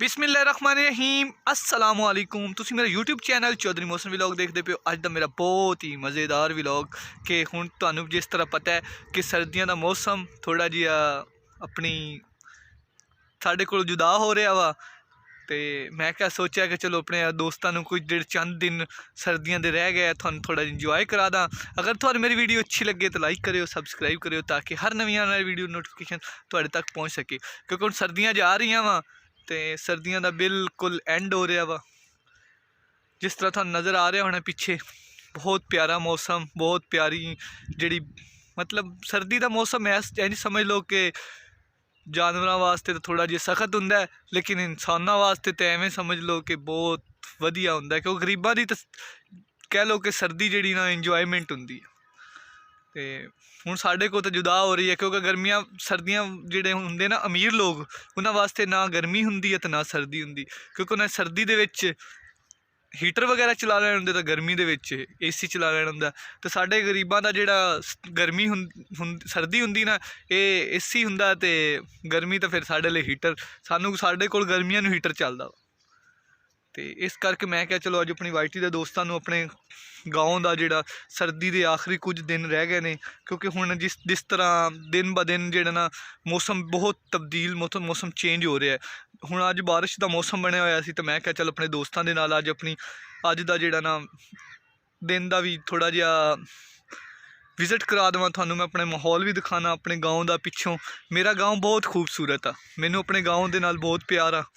बिस्मिल्लाहिर्रहमानिर्रहीम अस्सलाम वालेकुम। तुसी मेरा यूट्यूब चैनल चौधरी मौसम व्लॉग देखते पे हो। अज दा मेरा बहुत ही मज़ेदार व्लॉग कि हुण तुहानू जिस तरह पता है कि सर्दियों का मौसम थोड़ा जिहा अपनी साढ़े कोल जुदा हो रहा वा। तो मैं क्या सोचा कि चलो अपने दोस्तों कुछ जेह्ड़े चंद दिन सर्दियों के रह गए थोड़ा थोड़ा इंजॉय करा दा। अगर तुहानू मेरी वीडियो अच्छी लगे तो लाइक करियो, सबसक्राइब करियो ताकि हर नवी आने वाली वीडियो नोटिफिकेशन तुहाडे तक पहुँच सके। क्योंकि हुण सर्दियाँ जा रही वा तो सर्दियों का बिल्कुल एंड हो रहा वा। जिस तरह तुहानू नज़र आ रहा होना पिछे बहुत प्यारा मौसम, बहुत प्यारी जी मतलब सर्दी का मौसम है। इंज समझ लो कि जानवरों वास्ते तो थोड़ा जिहा सख्त हुंदा है, लेकिन इंसानों वास्ते तो एवें समझ लो कि बहुत वधिया हुंदा है। क्योंकि गरीबां दी तो कह लो कि सर्दी जी ना इंजॉयमेंट हुंदी है। तो हुण साढ़े को तो जुदा हो रही है क्योंकि गर्मियाँ सर्दियाँ जिहड़े हुंदे ना अमीर लोग उन्हां वास्ते ना गर्मी हुंदी है तो ना सर्दी हुंदी। क्योंकि उन्हें सर्दी दे विच हीटर वगैरह चला लैने होंदे तो गर्मी दे विच AC चला लैना हुंदा। तो साढ़े गरीबां दा जिहड़ा गर्मी सर्दी हुंदी ना ये AC हुंदा ते गर्मी तो फिर साढ़े लिए हीटर। साढ़े कोल गर्मियां नूं हीटर चलदा। तो इस करके मैं क्या चलो अज अपनी वाइटी के दोस्तों अपने गाँव का जोड़ा सर्दी के आखिरी कुछ दिन रह गए ने। क्योंकि हुण जिस तरह दिन ब दिन जोड़ा ना मौसम बहुत तब्दील मौसम चेंज हो रहा है। हुण अज बारिश का मौसम बनया होया सी तो मैं क्या चल अपने दोस्तों के नाल अज अपनी अज का जोड़ा ना दिन का भी थोड़ा जिहा विजिट करा देवां तुहानू। मैं अपने माहौल भी दिखाना अपने गाँव का पिछों। मेरा गाँव बहुत खूबसूरत आ, मैनू अपने गाँव के नाल बहुत प्यार आ।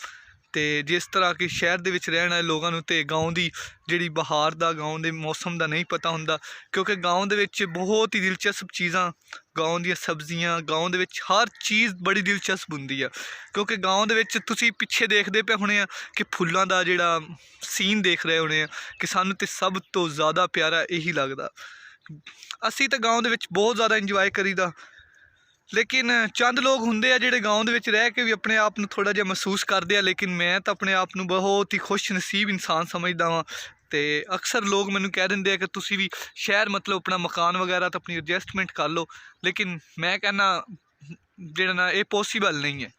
तो जिस तरह कि शहर के रहने वाले लोगों तो गाँव की जी बहार का गाँव के मौसम का नहीं पता होंदा। क्योंकि गाँव के बहुत ही दिलचस्प चीज़ां, गाँव दी सब्जियां, गाँव के हर चीज़ बड़ी दिलचस्प होंदी है। क्योंकि गाँव के तुसी पिछे देखते पे होने कि फुल्लों का जोड़ा सीन देख रहे होने कि सानू तो सब तो ज़्यादा प्यारा यही लगता। असी तो गाँव के बहुत ज़्यादा इंजॉय करीदा, लेकिन चंद लोग होंगे आ जिहड़े गाँव के रह के भी अपने आप को थोड़ा जिहा महसूस करते हैं। लेकिन मैं तो अपने आप को बहुत ही खुश नसीब इंसान समझदा वां। तो अक्सर लोग मैनू कह देंगे हैं कि तुसी भी शहर मतलब अपना मकान वगैरह तो अपनी एडजस्टमेंट कर लो, लेकिन मैं कहना जिहड़ा ना ये पॉसीबल नहीं है।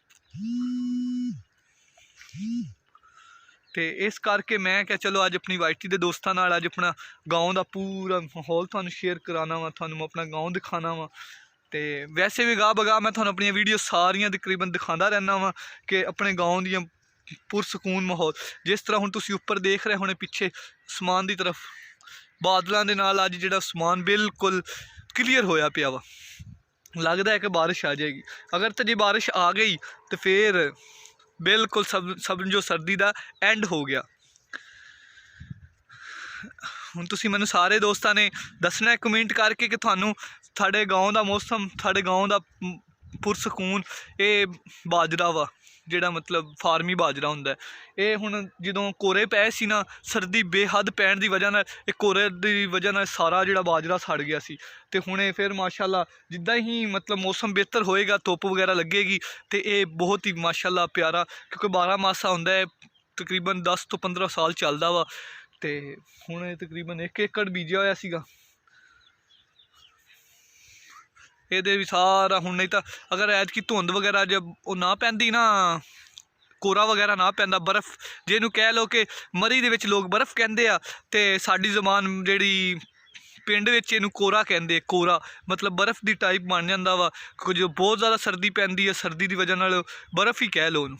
तो इस करके मैं क्या चलो अज अपनी वाइटी के दोस्तों नाल अज अपना गाँव का पूरा माहौल तुहानू शेयर कराना वा, तुहानू अपना गाँव दिखाना वा। तो वैसे भी गाह बगाह मैं तुहानू अपनी वीडियो सारियां तकरीबन दिखाता रहना वा कि अपने गाँव दियां पुरसकून माहौल। जिस तरह हुण तुसीं उपर देख रहे होने पिछे आसमान की तरफ बादलों के नाल अज जिहड़ा आसमान बिल्कुल क्लीयर होया पिया वा। लगता है कि बारिश आ जाएगी। अगर तो जी बारिश आ गई तो फिर बिल्कुल समझो सर्दी का एंड हो गया। हुण तुसीं मैनूं सारे दोस्तों ने दसना है कमेंट करके कि थानू साढ़े गाँव का मौसम, साढ़े गाँव का पुरसकून ये बाजरा वा जिहड़ा मतलब फार्मी बाजरा हुंदा है। ये हुण जदों कोरे पए सी ना सर्दी बेहद पैण की वजह नाल ये कोरे की वजह नाल सारा जिहड़ा बाजरा सड़ गया सी। ते हुण फिर माशाअल्लाह जिद्दां ही मतलब मौसम बेहतर होएगा, धुप्प वगैरह लगेगी तो ये बहुत ही माशाअल्लाह प्यारा, क्योंकि 12 मासा हुंदा है तकरीबन 10 तो 15 साल चलदा वा। तो हुण तकरीबन 1 एकड़ बीजिया होया सीगा। ये भी सारा हुण नहीं तो अगर ऐतकी धुंध वगैरह जब वो ना पैंदी ना, कोरा वगैरह ना पैंदा, बर्फ जिहनूं कह लो कि मरी दे विच लोग बर्फ कहंदे आ ते साडी ज़बान जिहड़ी पिंड विच इहनूं कोरा कहंदे। कोरा मतलब बर्फ दी टाइप बन जांदा वा। जो बहुत ज़्यादा सर्दी पैंदी है, सर्दी की वजह नाल बर्फ ही कह लो उहनूं।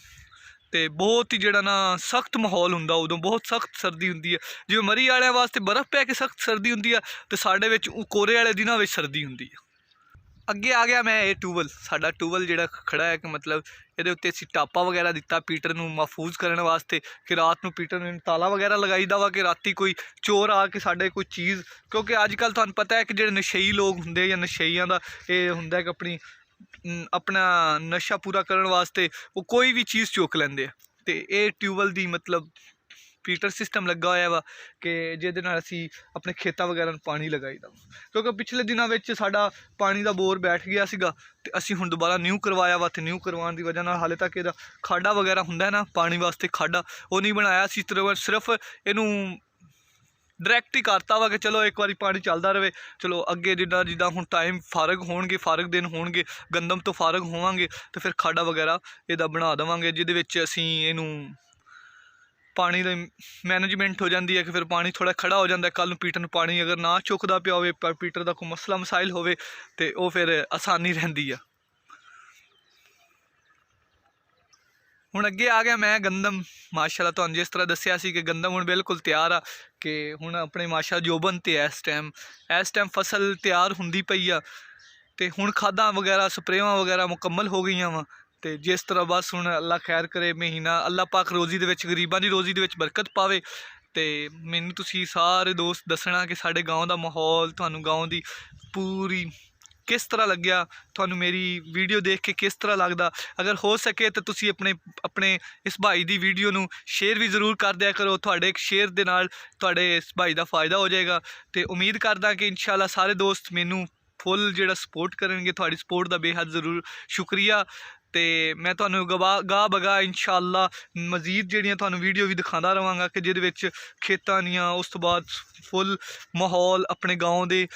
तो बहुत ही जिहड़ा ना सख्त माहौल हुंदा, उदों बहुत सख्त सर्दी हुंदी है। जिवें मरी वालियां वास्ते बर्फ पै के सख्त सर्दी हुंदी है तो साडे विच कोरे वाले दिनां विच सर्दी हुंदी है। अगे आ गया मैं ये ट्यूबल, साडा ट्यूबल जिहड़ा खड़ा है कि मतलब ये उत्ते असीं टापा वगैरह दिता पीटर नूं महफूज करने वास्ते कि रात नूं पीटर नूं ताला वगैरह लगाईदा वा कि राती कोई चोर आके साडे कोई चीज़। क्योंकि अजकल तुहानूं पता है कि जिहड़े नशेई लोग हुंदे या नशेइयां दा ये हुंदा कि अपनी अपना नशा पूरा करने वास्ते वो कोई भी चीज़ चुक लैंदे आ। ते ये ट्यूबल दी मतलब फीटर सिस्टम लगा होया वा कि जिहदे नाल असीं अपने खेतां वगैरह नूं पानी लगाईदा। क्योंकि पिछले दिनों विच साडा पानी का बोर बैठ गया सीगा ते असीं हुण दोबारा न्यू करवाया वा। ते न्यू करवाउण दी वजह नाल हाले तक इहदा खाडा वगैरह हुंदा है ना पानी वास्ते खाडा वो नहीं बनाया। असीं सिर्फ इहनूं डायरैक्ट ही करता वा कि चलो एक बार पानी चलता रहे। चलो अगे जिदा जिदा हुण टाइम फारग होणगे, फारग दिन होणगे, गंदम तो फारग होवांगे तो फिर खाड़ा वगैरह इहदा बना देवांगे जिहदे विच असीं इहनूं पानी दी मैनेजमेंट हो जाती है कि फिर पानी थोड़ा खड़ा हो जाता है। कल पीटर नूं पानी अगर ना चुकदा पिया होवे, पीटर का कोई मसला मसाइल होवे तो वह फिर आसानी रहिंदी है। हुण अगे आ गया मैं गंदम। माशाअल्लाह तुहानूं जिस तरह दस्सिया सी कि गंदम हुण बिल्कुल तैयार आ कि हुण अपने माशा जोबन ते इस टाइम फसल तैयार हुंदी पई आ ते हुण खादां वगैरह स्प्रेवां वगैरह मुकम्मल हो गईयां वा। तो जिस तरह बस हुण अल्लाह खैर करे, महीना अल्लाह पाक रोज़ी दे विच गरीबां दी रोज़ी दे विच बरकत पावे। तो मैनूं तुसीं सारे दोस्त दसना कि साडे गाँव दा माहौल, तुहानूं गाँव दी पूरी किस तरह लग्या, तुहानूं मेरी वीडियो देख के किस तरह लगदा। अगर हो सके तो तुसीं अपने इस भाई दी वीडियो नूं शेयर भी जरूर कर दिया करो। तुहाडे एक शेयर दे नाल तुहाडे इस भाई दा फ़ायदा हो जाएगा। तो उम्मीद करदा कि इंशाअल्लाह सारे दोस्त मैनूं फुल जिहड़ा सपोर्ट करनगे। तुहाडी सपोर्ट दा बेहद ज़रूर शुक्रिया। तो मैं तुहानूं गाह बगा इंशाअल्लाह मज़ीद जिहड़ियां तुहानूं वीडियो भी दिखांदा रहांगा कि जिहदे विच खेतां दियां, उस तो बाद फुल माहौल अपने गाँव दे,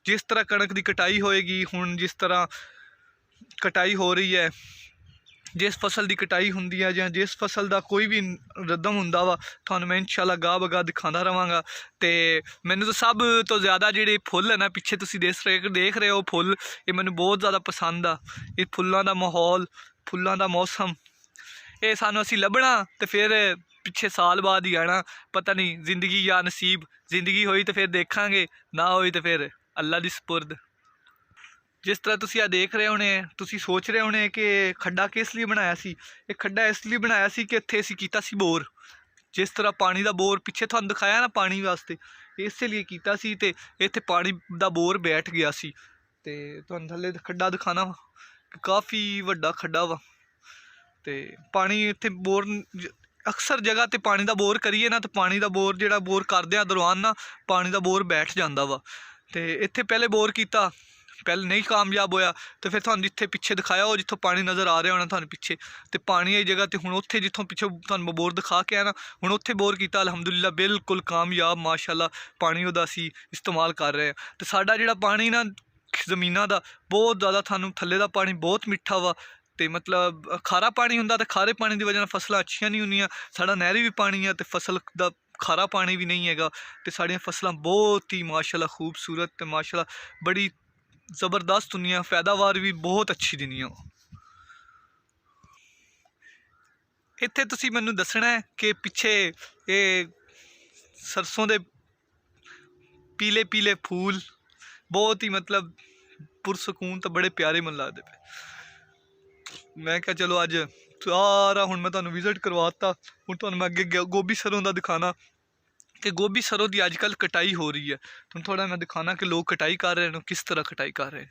जिस तरह कणक की कटाई होएगी, हुण जिस तरह कटाई हो रही है, जिस फसल की कटाई हुंदी है या जिस फसल का कोई भी रदम हुंदा वा, तुहानूं मैं इंशाअल्लाह गाह बगा दिखांदा रहांगा। तो मैनूं तो सब तो ज़्यादा जिहड़े फुल है ना, पिछे तुसीं देख रहे हो फुल, ये मैनूं बहुत ज़्यादा पसंद आ। ये फुल्लां दा माहौल, फुल्लां दा मौसम, ये सानूं असीं लभना तो फिर पिछे साल बाद ही आना। पता नहीं जिंदगी या नसीब, जिंदगी होई तो फिर देखांगे, ना होई तो फिर अल्लाह दी सपुर्द। जिस तरह तुसीं आ देख रहे होने, तुसीं सोच रहे होने कि खड्डा किस लिए बनाया सी। ये खड्डा इस लिए बनाया सी कि इत्थे असीं कीता सी बोर। जिस तरह पानी का बोर पिछे तुहानूं दिखाया ना पानी वास्ते, इस लिए कीता सी ते इत्थे पानी का बोर बैठ गया सी। ते तुहानूं थल्ले खड्डा दिखाना काफ़ी वड्डा खड्डा वा। ते पानी इत्थे बोर अक्सर जगह ते पानी का बोर करिए ना, तो पानी का बोर जिहड़ा बोर करदे दौरान ना पानी का बोर बैठ जाता वा। तो इत्थे पहले बोर किया, पहले नहीं कामयाब होया, तो फिर तुहानूं जिथे पिछे दिखाया हो, जिथों पानी नज़र आ रहा होना तुहानूं पिछे, तो पानी वाली जगह तो हुण उत्थे जिथों पिछे तुहानूं बोर दिखा के आया ना, हुण उत्थे बोर किया, अलहमदुलिल्लाह बिल्कुल कामयाब माशाअल्लाह पानी उहदा असीं इस्तेमाल कर रहे हैं। तो साडा जिहड़ा पानी ना जमीनां दा बहुत ज़्यादा, थानूं थल्ले दा पानी बहुत मिठा वा। तो मतलब खारा पानी हुंदा, तो खारे पानी की वजह फसलां अच्छियां नहीं होंदियां। साडा नहरी भी पानी है तो फसल का खारा पानी भी नहीं हैगा। तो साड़ियां फसलां बहुत ही माशाअल्लाह खूबसूरत, तो माशाअल्लाह बड़ी ज़बरदस्त होंदियां, पैदावार भी बहुत अच्छी दिंदियां। इत्थे तुसीं मैनूं दसना है कि पिछे ये सरसों दे पीले पीले फूल बहुत ही मतलब पुरसकून तो बड़े प्यारे मन लगते पे। मैं क्या चलो अज सारा हुण मैं तुहानूं विजिट करवाता। हुण तुहानूं मैं अगे गोभी सरों का दिखाना कि गोभी सरों की अजकल कटाई हो रही है। तुहानूं थोड़ा मैं दिखाना कि लोग कटाई कर रहे हैं, किस तरह कटाई कर रहे हैं।